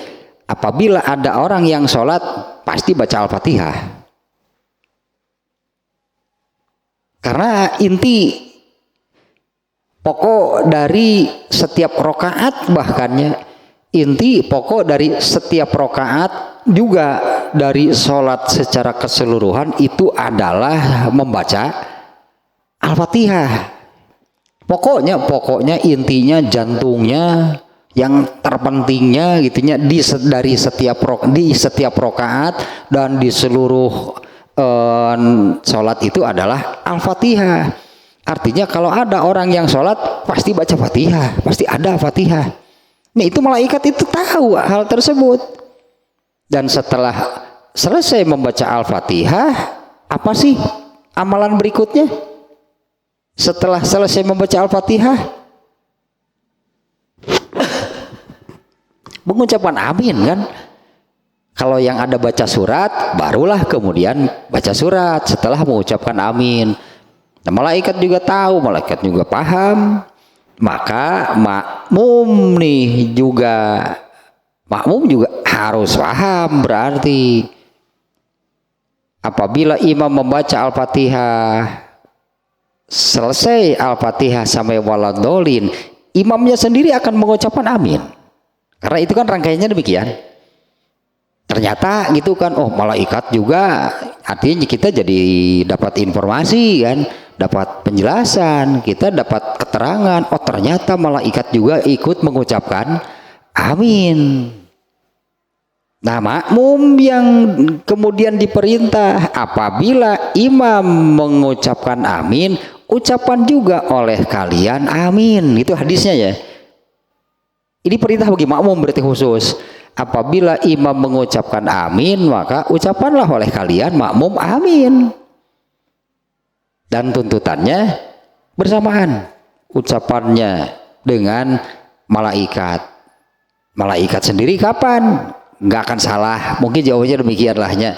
apabila ada orang yang sholat pasti baca Al-Fatihah. Karena inti pokok dari setiap rokaat, bahkannya inti pokok dari setiap rokaat juga dari sholat secara keseluruhan itu adalah membaca Al-Fatihah. Pokoknya intinya jantungnya yang terpentingnya gitunya dari setiap rokaat dan di seluruh sholat itu adalah Al-Fatihah. Artinya kalau ada orang yang sholat pasti baca Fatihah, pasti ada Fatihah. Nah itu malaikat itu tahu hal tersebut. Dan setelah selesai membaca Al-Fatihah, apa sih amalan berikutnya? Setelah selesai membaca Al-Fatihah, mengucapkan amin kan? Kalau yang ada baca surat, barulah kemudian baca surat setelah mengucapkan amin. Nah, malaikat juga tahu, malaikat juga paham. Maka makmum juga harus paham. Berarti apabila imam membaca Al-Fatihah, selesai Al-Fatihah sampai waladolin, imamnya sendiri akan mengucapkan amin. Karena itu kan rangkaiannya demikian. Ternyata gitu kan, oh malaikat juga, artinya kita jadi dapat informasi kan, dapat penjelasan, kita dapat keterangan, oh ternyata malaikat juga ikut mengucapkan amin. Nah makmum yang kemudian diperintah apabila imam mengucapkan amin, ucapan juga oleh kalian amin. Itu hadisnya ya. Ini perintah bagi makmum berarti khusus. Apabila imam mengucapkan amin, maka ucapanlah oleh kalian makmum amin. Dan tuntutannya bersamaan. Ucapannya dengan malaikat. Malaikat sendiri kapan? Nggak akan salah. Mungkin jawabannya demikianlahnya.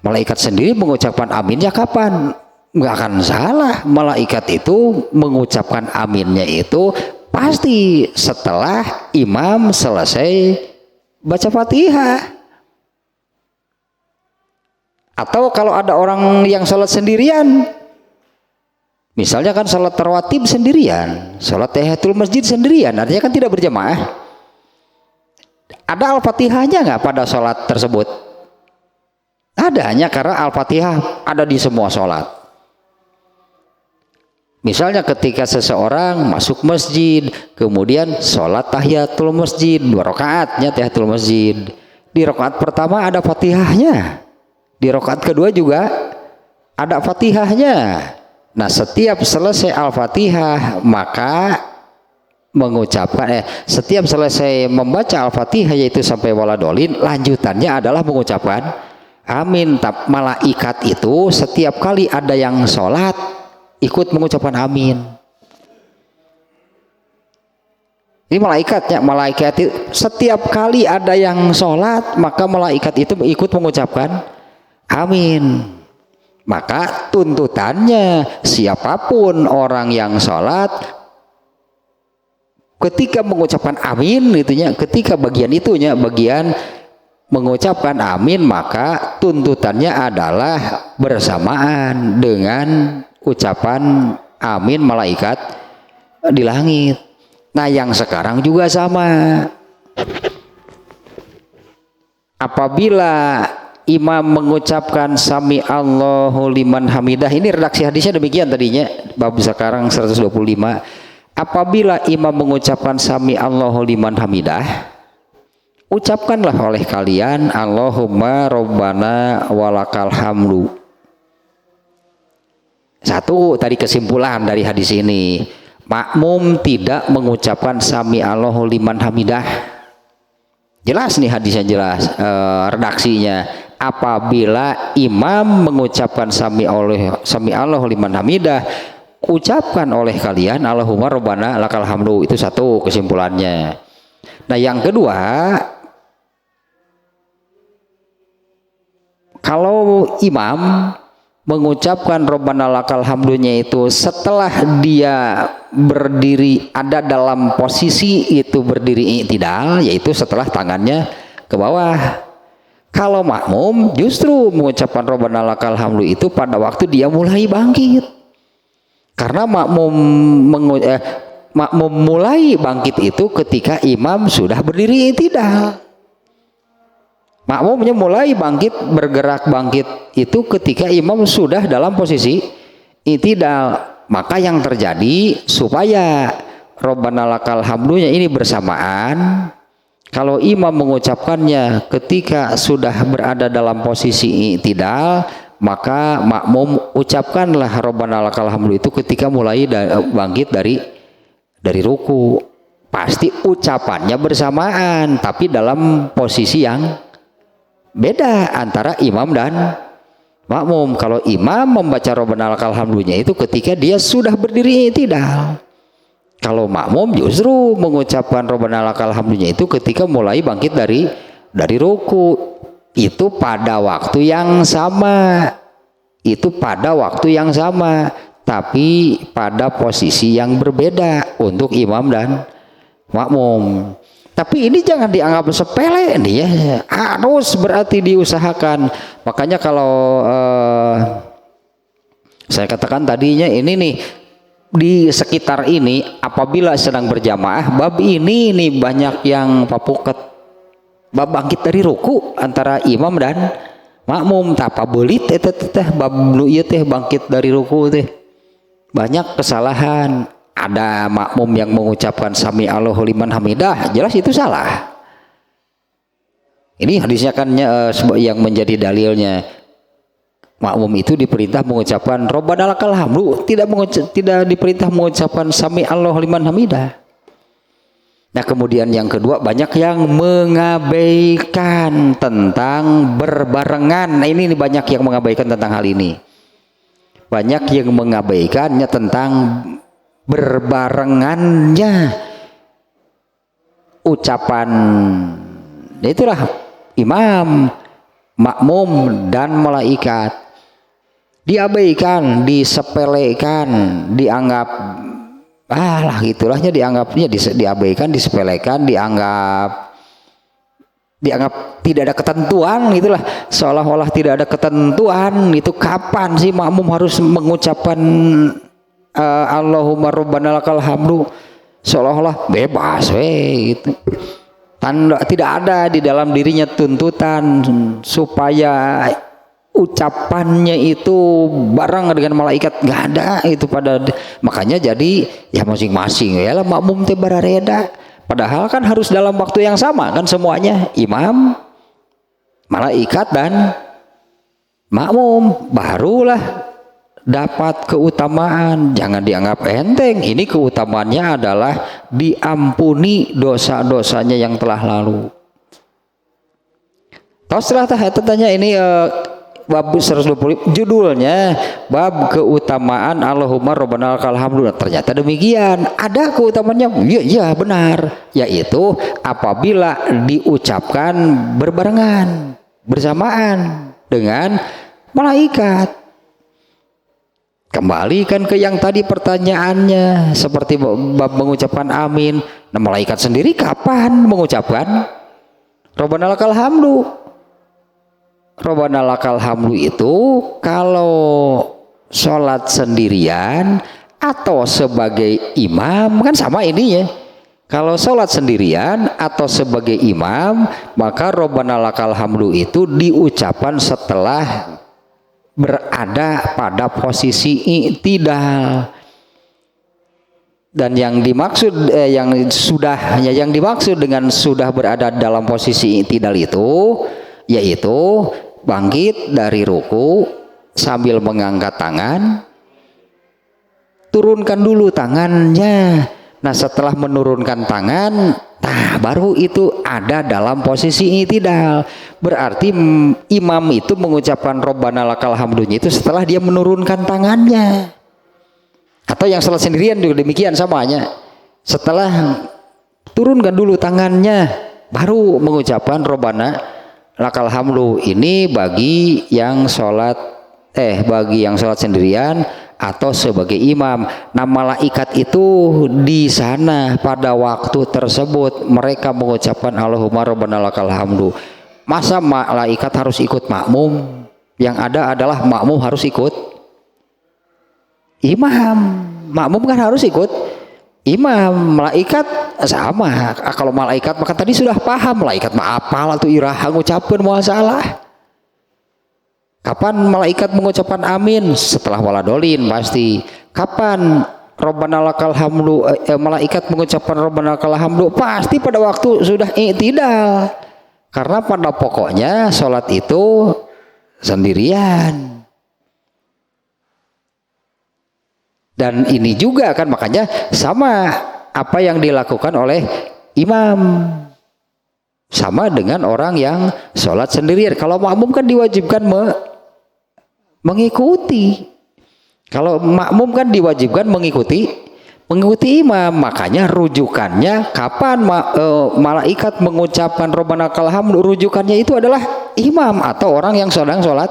Malaikat sendiri mengucapkan aminnya kapan? Nggak akan salah. Malaikat itu mengucapkan aminnya itu pasti setelah imam selesai baca Fatihah. Atau kalau ada orang yang sholat sendirian, misalnya kan sholat rawatib sendirian, sholat tahiyatul masjid sendirian, artinya kan tidak berjamaah. Ada Al-Fatihahnya nggak pada sholat tersebut? Ada, hanya karena Al-Fatihah ada di semua sholat. Misalnya ketika seseorang masuk masjid, kemudian sholat tahiyatul masjid, 2 rakaatnya tahiyatul masjid. Di rakaat pertama ada Fatihahnya, di rakaat kedua juga ada Fatihahnya. Nah setiap selesai Al-Fatihah maka mengucapkan setiap selesai membaca Al-Fatihah yaitu sampai waladolin, lanjutannya adalah mengucapkan amin. Malaikat itu setiap kali ada yang sholat ikut mengucapkan amin. Ini malaikatnya, malaikat itu setiap kali ada yang sholat maka malaikat itu ikut mengucapkan amin. Maka tuntutannya siapapun orang yang sholat ketika mengucapkan amin itunya, ketika bagian mengucapkan amin, maka tuntutannya adalah bersamaan dengan ucapan amin malaikat di langit. Nah yang sekarang juga sama. Apabila imam mengucapkan sami Allahu liman hamidah, ini redaksi hadisnya demikian tadinya bab sekarang 125. Apabila imam mengucapkan sami Allahu liman hamidah, ucapkanlah oleh kalian Allahumma rabbana walakal hamdu. Satu tadi kesimpulan dari hadis ini, makmum tidak mengucapkan sami Allahu liman hamidah. Jelas nih hadisnya, jelas redaksinya. Apabila imam mengucapkan sami Allahu liman hamidah, ucapkan oleh kalian Allahumma rabbana lakal hamdu. Itu satu kesimpulannya. Nah, yang kedua, kalau imam mengucapkan Rabbana lakal hamdunya itu setelah dia berdiri, ada dalam posisi itu berdiri i'tidal, yaitu setelah tangannya ke bawah. Kalau makmum justru mengucapkan Rabbana lakal hamdu itu pada waktu dia mulai bangkit. Karena makmum mulai bangkit itu ketika imam sudah berdiri i'tidal. Makmumnya mulai bangkit, bergerak bangkit itu ketika imam sudah dalam posisi i'tidal. Maka yang terjadi supaya Rabbana lakal hamdunya ini bersamaan, kalau imam mengucapkannya ketika sudah berada dalam posisi i'tidal, maka makmum ucapkanlah Rabbana lakal hamdu itu ketika mulai bangkit dari ruku. Pasti ucapannya bersamaan, tapi dalam posisi yang beda antara imam dan makmum. Kalau imam membaca Rabbana lakal hamdunya itu ketika dia sudah berdiri i'tidal. Kalau makmum justru mengucapkan Rabbana lakal hamdunya itu ketika mulai bangkit dari ruku. Itu pada waktu yang sama. Itu pada waktu yang sama, tapi pada posisi yang berbeda untuk imam dan makmum. Tapi ini jangan dianggap sepele nih ya, harus berarti diusahakan. Makanya kalau saya katakan tadinya ini nih, di sekitar ini apabila sedang berjamaah, bab ini nih banyak yang papuket, bab bangkit dari ruku antara imam dan makmum, tapa belit teh bab nu ieu teh bangkit dari ruku teh banyak kesalahan. Ada makmum yang mengucapkan sami Allahu liman hamidah, jelas itu salah. Ini hadisnya kan yang menjadi dalilnya. Makmum itu diperintah mengucapkan Rabbana lakal hamdu, tidak diperintah mengucapkan sami Allahu liman hamidah. Nah, kemudian yang kedua, banyak yang mengabaikan tentang berbarengan. Nah, ini banyak yang mengabaikan tentang hal ini. Banyak yang mengabaikannya tentang berbarengannya ucapan. Itulah imam, makmum dan malaikat diabaikan, disepelekan, dianggap lah gitulahnya, dianggapnya diabaikan, disepelekan, dianggap tidak ada ketentuan, itulah seolah-olah tidak ada ketentuan itu kapan sih makmum harus mengucapkan Allahumma rabbana lakal hamdu, seolah-olah bebas gitu. Tanda tidak ada di dalam dirinya tuntutan supaya ucapannya itu bareng dengan malaikat, nggak ada itu pada. Makanya jadi ya masing-masing ya lah makmum teh barareda, padahal kan harus dalam waktu yang sama kan semuanya, imam, malaikat dan makmum, barulah dapat keutamaan. Jangan dianggap enteng. Ini keutamaannya adalah diampuni dosa-dosanya yang telah lalu. Tahu setelah tanya ini bab 120, judulnya bab keutamaan Allahumma rabbana lakal hamdu. Ternyata demikian, ada keutamaannya. Iya benar, yaitu apabila diucapkan berbarengan, bersamaan dengan malaikat. Kembalikan ke yang tadi pertanyaannya, seperti bab mengucapkan amin. Nah, malaikat sendiri kapan mengucapkan Rabbana lakal hamdu? Rabbana lakal hamdu itu kalau sholat sendirian atau sebagai imam kan sama ini ya. Kalau sholat sendirian atau sebagai imam, maka Rabbana lakal hamdu itu diucapkan setelah berada pada posisi i'tidal. Dan yang dimaksud yang dimaksud dengan sudah berada dalam posisi i'tidal itu yaitu bangkit dari ruku sambil mengangkat tangan, turunkan dulu tangannya. Nah setelah menurunkan tangan, nah baru itu ada dalam posisi i'tidal. Berarti imam itu mengucapkan Robbana lakal hamdunya itu setelah dia menurunkan tangannya. Atau yang salat sendirian juga demikian samanya. Setelah turunkan dulu tangannya, baru mengucapkan Robbana lakal hamdu. Ini bagi yang sholat sendirian atau sebagai imam. Nah malaikat itu di sana pada waktu tersebut mereka mengucapkan Allahumma Rabbana lakal hamdu. Masa malaikat harus ikut makmum? Yang ada adalah makmum harus ikut imam. Makmum kan harus ikut imam. Malaikat sama. Kalau malaikat maka tadi sudah paham, malaikat mah apal atau iraha ngucapkeun moal salah. Kapan malaikat mengucapkan amin? Setelah waladolin pasti. Kapan Robbana lakal hamdu malaikat mengucapkan Robbana lakal hamdu? Pasti pada waktu sudah i'tidal. Karena pada pokoknya sholat itu sendirian. Dan ini juga kan makanya sama apa yang dilakukan oleh imam. Sama dengan orang yang sholat sendirian. Kalau makmum kan diwajibkan mengikuti. Kalau makmum kan diwajibkan mengikuti imam. Makanya rujukannya kapan malaikat mengucapkan Robbana lakal hamdu, rujukannya itu adalah imam atau orang yang sedang sholat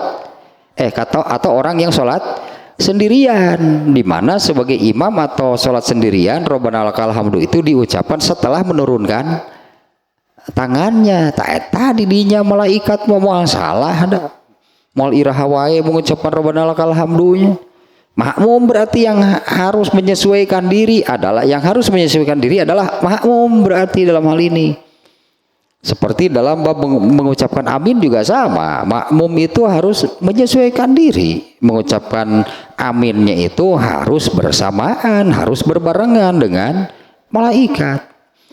atau orang yang sholat sendirian, dimana sebagai imam atau sholat sendirian Robbana lakal hamdu itu diucapkan setelah menurunkan tangannya. Tadi dinya malaikat mau salah ada mal iraha wae mengucapkan Robbana lakal hamdunya. Makmum berarti yang harus menyesuaikan diri adalah makmum berarti dalam hal ini. Seperti dalam bab mengucapkan amin juga sama. Makmum itu harus menyesuaikan diri. Mengucapkan aminnya itu harus bersamaan, harus berbarengan dengan malaikat.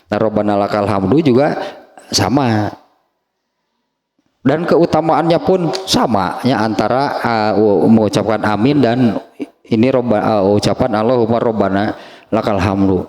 Nah, Robbana lakal hamdu juga sama. Dan keutamaannya pun sama ya antara mengucapkan amin dan ini ucapan Allahumma Rabbana lakal hamdu.